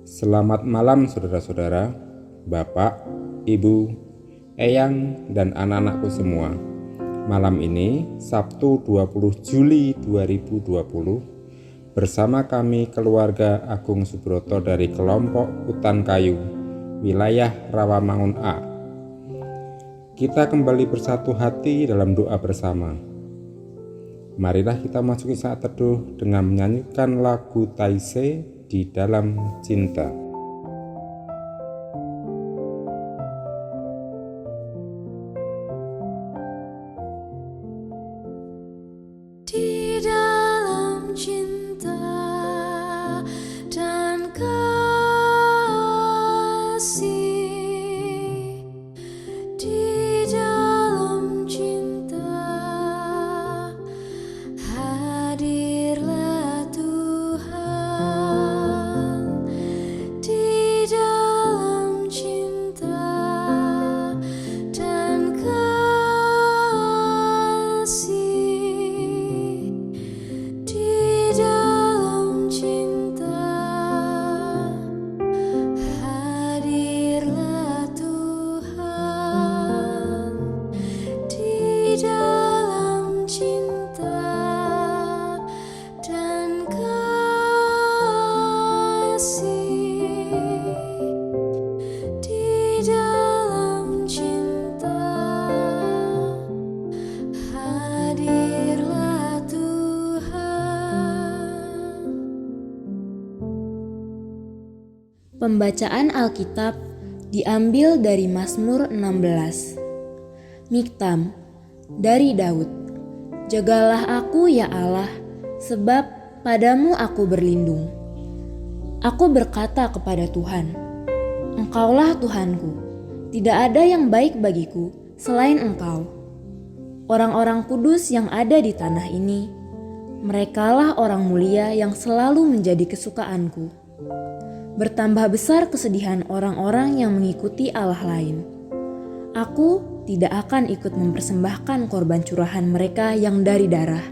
Selamat malam saudara-saudara, Bapak, Ibu, Eyang, dan anak-anakku semua. Malam ini, Sabtu 20 Juli 2020, bersama kami keluarga Agung Subroto dari kelompok Hutan Kayu, wilayah Rawamangun A. Kita kembali bersatu hati dalam doa bersama. Marilah kita masuki saat teduh dengan menyanyikan lagu Taise di dalam cinta. Di dalam cinta dan kasih, di dalam cinta hadirlah Tuhan. Di dalam cinta dan kasih, di dalam cinta hadirlah Tuhan. Di dalam cinta dan kasih, di dalam cinta hadirlah Tuhan. Pembacaan Alkitab diambil dari Mazmur 16. Miktam dari Daud. Jagalah aku ya Allah, sebab padamu aku berlindung. Aku berkata kepada Tuhan, Engkaulah Tuhanku, tidak ada yang baik bagiku selain Engkau. Orang-orang kudus yang ada di tanah ini, merekalah orang mulia yang selalu menjadi kesukaanku. Bertambah besar kesedihan orang-orang yang mengikuti Allah lain. Aku tidak akan ikut mempersembahkan korban curahan mereka yang dari darah,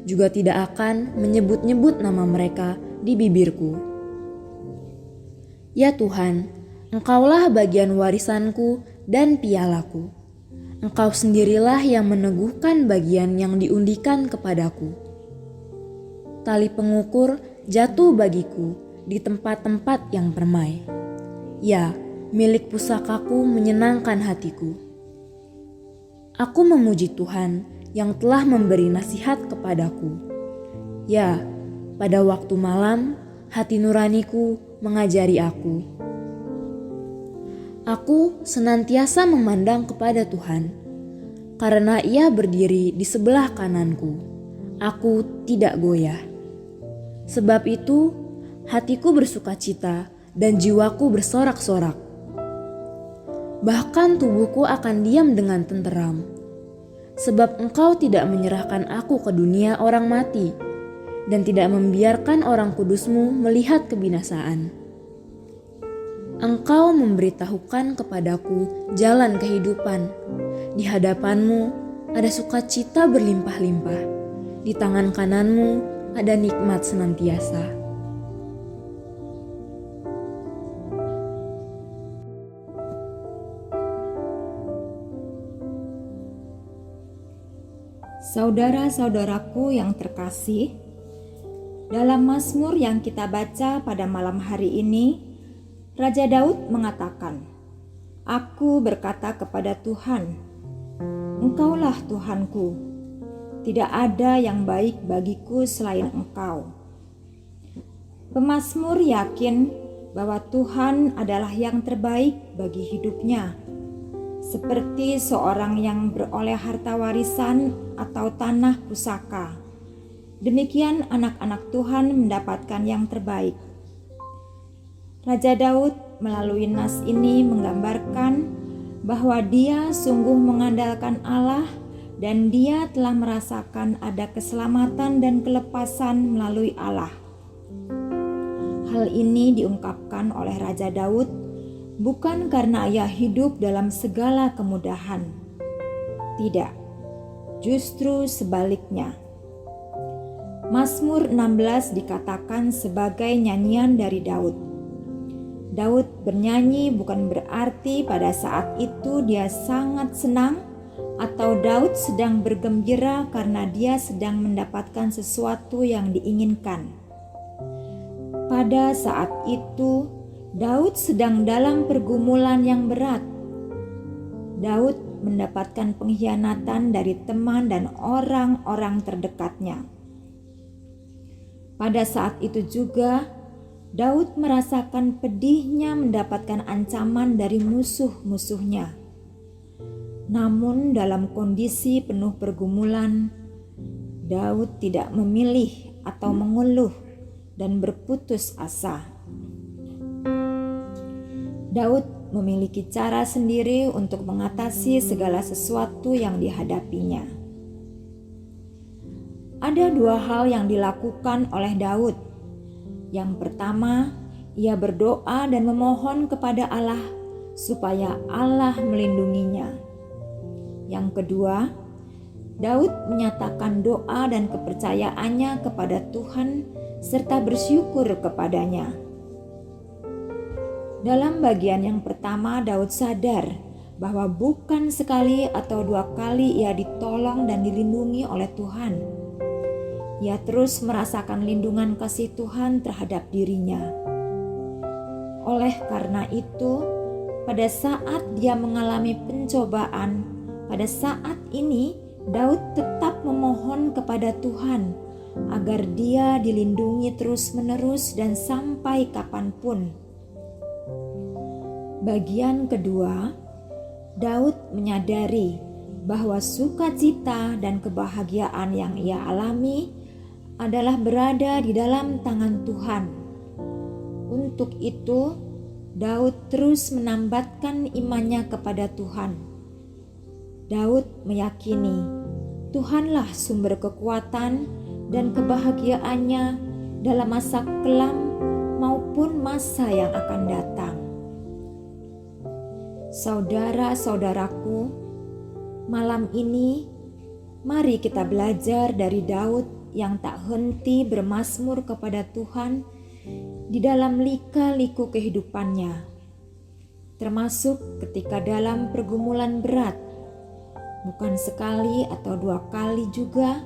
juga tidak akan menyebut-nyebut nama mereka di bibirku. Ya Tuhan, Engkaulah bagian warisanku dan pialaku. Engkau sendirilah yang meneguhkan bagian yang diundikan kepadaku. Tali pengukur jatuh bagiku di tempat-tempat yang permai. Ya, milik pusakaku menyenangkan hatiku. Aku memuji Tuhan yang telah memberi nasihat kepadaku. Ya, pada waktu malam, hati nuraniku mengajari aku. Aku senantiasa memandang kepada Tuhan, karena Ia berdiri di sebelah kananku. Aku tidak goyah. Sebab itu, hatiku bersukacita dan jiwaku bersorak-sorak. Bahkan tubuhku akan diam dengan tenteram, sebab Engkau tidak menyerahkan aku ke dunia orang mati, dan tidak membiarkan orang kudus-Mu melihat kebinasaan. Engkau memberitahukan kepadaku jalan kehidupan. Di hadapan-Mu ada sukacita berlimpah-limpah. Di tangan kanan-Mu ada nikmat senantiasa. Saudara-saudaraku yang terkasih, dalam Mazmur yang kita baca pada malam hari ini, Raja Daud mengatakan, Aku berkata kepada Tuhan, Engkaulah Tuhanku, tidak ada yang baik bagiku selain Engkau. Pemazmur yakin bahwa Tuhan adalah yang terbaik bagi hidupnya, seperti seorang yang beroleh harta warisan atau tanah pusaka. Demikian anak-anak Tuhan mendapatkan yang terbaik. Raja Daud melalui nas ini menggambarkan bahwa dia sungguh mengandalkan Allah dan dia telah merasakan ada keselamatan dan kelepasan melalui Allah. Hal ini diungkapkan oleh Raja Daud bukan karena ia hidup dalam segala kemudahan. Tidak, justru sebaliknya. Mazmur 16 dikatakan sebagai nyanyian dari Daud. Daud bernyanyi bukan berarti pada saat itu dia sangat senang atau Daud sedang bergembira karena dia sedang mendapatkan sesuatu yang diinginkan. Pada saat itu, Daud sedang dalam pergumulan yang berat. Daud mendapatkan pengkhianatan dari teman dan orang-orang terdekatnya. Pada saat itu juga, Daud merasakan pedihnya mendapatkan ancaman dari musuh-musuhnya. Namun dalam kondisi penuh pergumulan, Daud tidak memilih atau mengeluh dan berputus asa. Daud memiliki cara sendiri untuk mengatasi segala sesuatu yang dihadapinya. Ada dua hal yang dilakukan oleh Daud. Yang pertama, ia berdoa dan memohon kepada Allah supaya Allah melindunginya. Yang kedua, Daud menyatakan doa dan kepercayaannya kepada Tuhan serta bersyukur kepadanya. Dalam bagian yang pertama, Daud sadar bahwa bukan sekali atau dua kali ia ditolong dan dilindungi oleh Tuhan. Ia terus merasakan lindungan kasih Tuhan terhadap dirinya. Oleh karena itu, pada saat dia mengalami pencobaan, pada saat ini Daud tetap memohon kepada Tuhan agar dia dilindungi terus-menerus dan sampai kapanpun. Bagian kedua, Daud menyadari bahwa sukacita dan kebahagiaan yang ia alami adalah berada di dalam tangan Tuhan. Untuk itu, Daud terus menambatkan imannya kepada Tuhan. Daud meyakini Tuhanlah sumber kekuatan dan kebahagiaannya dalam masa kelam maupun masa yang akan datang. Saudara-saudaraku, malam ini mari kita belajar dari Daud yang tak henti bermazmur kepada Tuhan di dalam lika-liku kehidupannya, termasuk ketika dalam pergumulan berat. Bukan sekali atau dua kali juga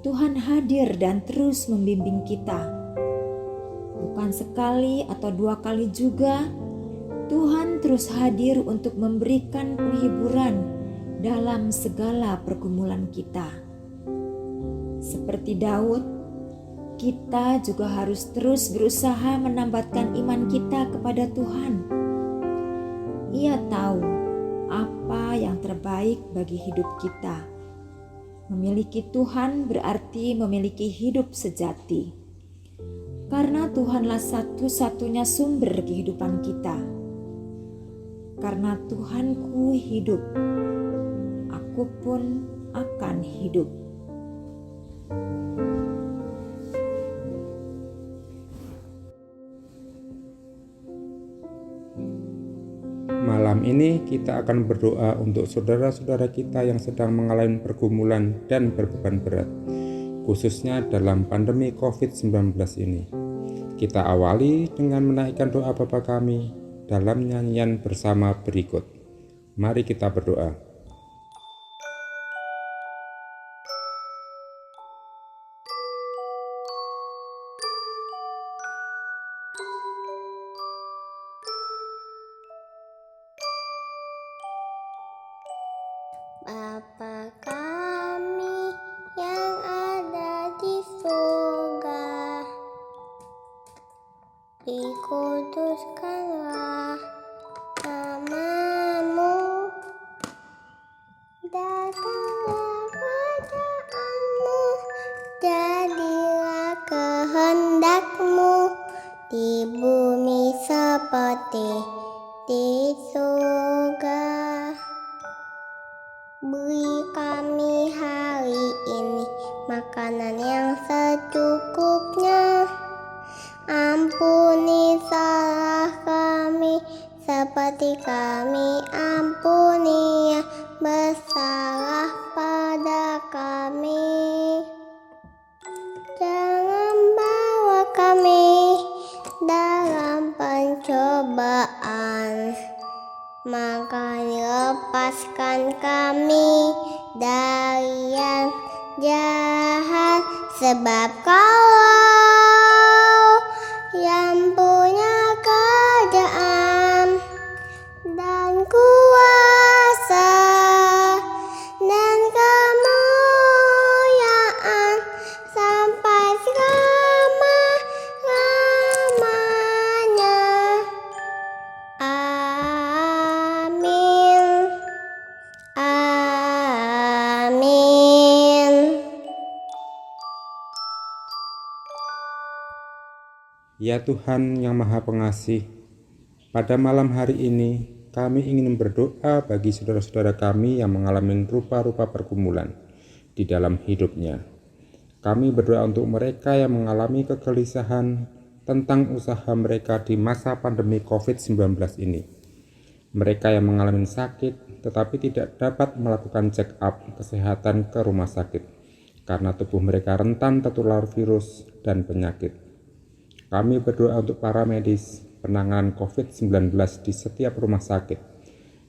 Tuhan hadir dan terus membimbing kita. Bukan sekali atau dua kali juga Tuhan terus hadir untuk memberikan penghiburan dalam segala pergumulan kita. Seperti Daud, kita juga harus terus berusaha menambatkan iman kita kepada Tuhan. Ia tahu apa yang terbaik bagi hidup kita. Memiliki Tuhan berarti memiliki hidup sejati. Karena Tuhanlah satu-satunya sumber kehidupan kita. Karena Tuhanku hidup, aku pun akan hidup. Malam ini kita akan berdoa untuk saudara-saudara kita yang sedang mengalami pergumulan dan berbeban berat, khususnya dalam pandemi COVID-19 ini. Kita awali dengan menaikkan doa Bapa kami dalam nyanyian bersama berikut. Mari kita berdoa. Bapa kami yang ada di surga, dikuduskanlah namamu, datanglah kerajaanmu, jadilah kehendakmu di bumi seperti di surga. Beri kami hari ini makanan yang secukupnya. Ampuni salah kami seperti kami ampuni yang bersalah pada kami. Jangan bawa kami dalam pencobaan, cobaan. Maka lepaskan kami dari yang jahat, sebab Kau yang punya kerajaan dan kuasa dan kemuliaan sampai selama-lamanya. Amin. Amin. Ya Tuhan yang Maha Pengasih, pada malam hari ini kami ingin berdoa bagi saudara-saudara kami yang mengalami rupa-rupa pergumulan di dalam hidupnya. Kami berdoa untuk mereka yang mengalami kegelisahan tentang usaha mereka di masa pandemi COVID-19 ini. Mereka yang mengalami sakit tetapi tidak dapat melakukan check up kesehatan ke rumah sakit karena tubuh mereka rentan tertular virus dan penyakit. Kami berdoa untuk para medis penanganan COVID-19 di setiap rumah sakit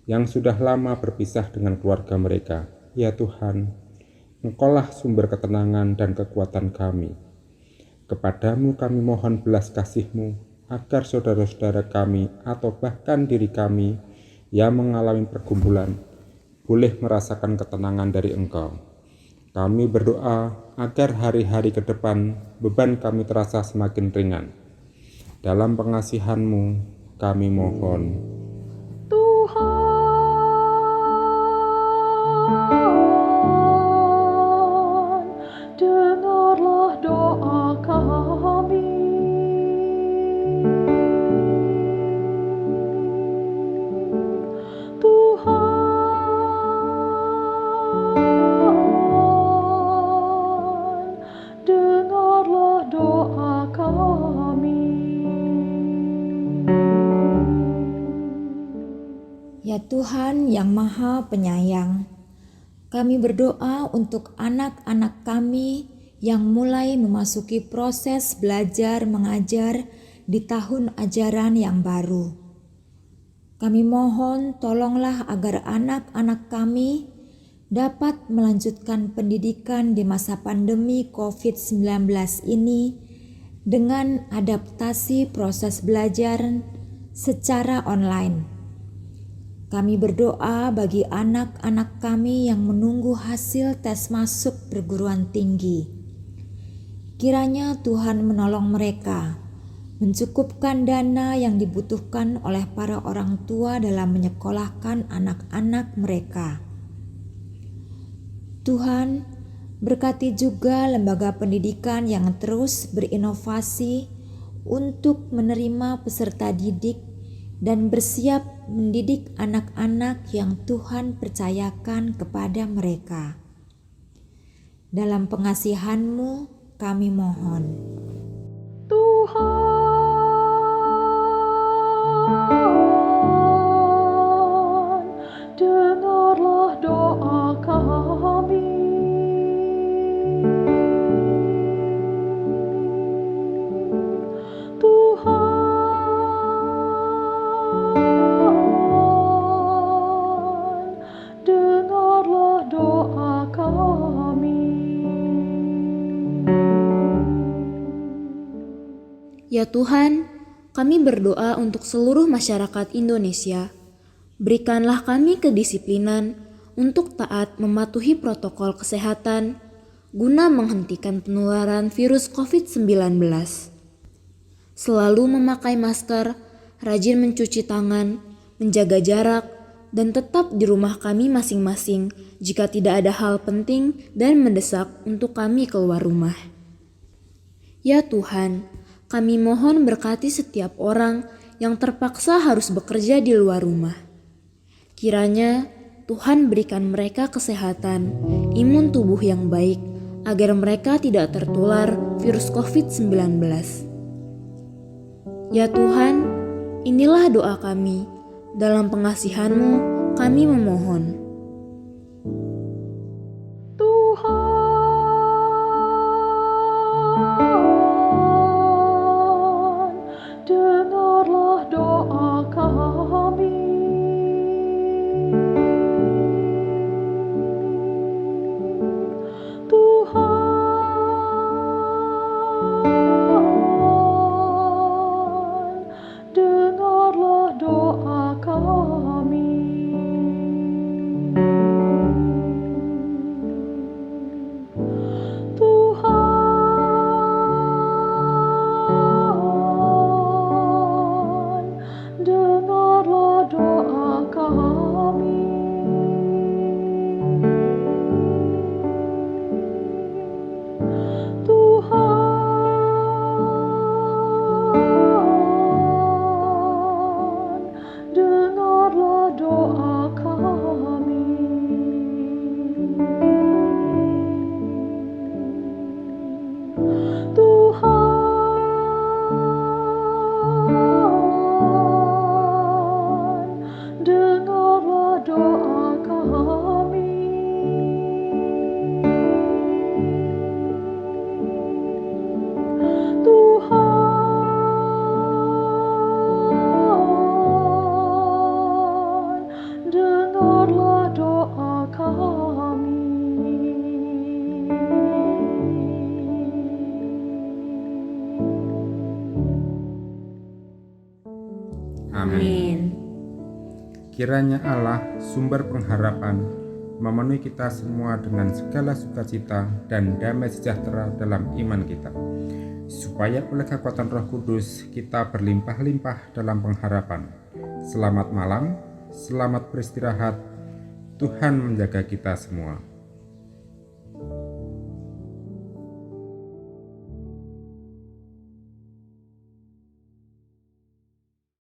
yang sudah lama berpisah dengan keluarga mereka. Ya Tuhan, Engkaulah sumber ketenangan dan kekuatan kami. Kepadamu kami mohon belas kasih-Mu agar saudara-saudara kami atau bahkan diri kami yang mengalami pergumulan boleh merasakan ketenangan dari Engkau. Kami berdoa agar hari-hari ke depan beban kami terasa semakin ringan. Dalam pengasihan-Mu kami mohon. Tuhan, dengarlah doa kami. Tuhan, dengarlah doa kami. Ya Tuhan yang Maha Penyayang, kami berdoa untuk anak-anak kami yang mulai memasuki proses belajar mengajar di tahun ajaran yang baru. Kami mohon tolonglah agar anak-anak kami dapat melanjutkan pendidikan di masa pandemi COVID-19 ini dengan adaptasi proses belajar secara online. Kami berdoa bagi anak-anak kami yang menunggu hasil tes masuk perguruan tinggi. Kiranya Tuhan menolong mereka, mencukupkan dana yang dibutuhkan oleh para orang tua dalam menyekolahkan anak-anak mereka. Tuhan, berkati juga lembaga pendidikan yang terus berinovasi untuk menerima peserta didik dan bersiap mendidik anak-anak yang Tuhan percayakan kepada mereka. Dalam pengasihan-Mu kami mohon. Tuhan, dengarlah doa kami. Tuhan, dengarlah doa kami. Ya Tuhan, kami berdoa untuk seluruh masyarakat Indonesia. Berikanlah kami kedisiplinan untuk taat mematuhi protokol kesehatan guna menghentikan penularan virus COVID-19. Selalu memakai masker, rajin mencuci tangan, menjaga jarak, dan tetap di rumah kami masing-masing jika tidak ada hal penting dan mendesak untuk kami keluar rumah. Ya Tuhan, kami mohon berkati setiap orang yang terpaksa harus bekerja di luar rumah. Kiranya Tuhan berikan mereka kesehatan, imun tubuh yang baik, agar mereka tidak tertular virus COVID-19. Ya Tuhan, inilah doa kami. Dalam pengasihan-Mu kami memohon. Tuhan, dengarlah doa Amin. Kiranya Allah, sumber pengharapan, memenuhi kita semua dengan segala sukacita dan damai sejahtera dalam iman kita, supaya oleh kekuatan Roh Kudus kita berlimpah-limpah dalam pengharapan. Selamat malam, selamat beristirahat. Tuhan menjaga kita semua.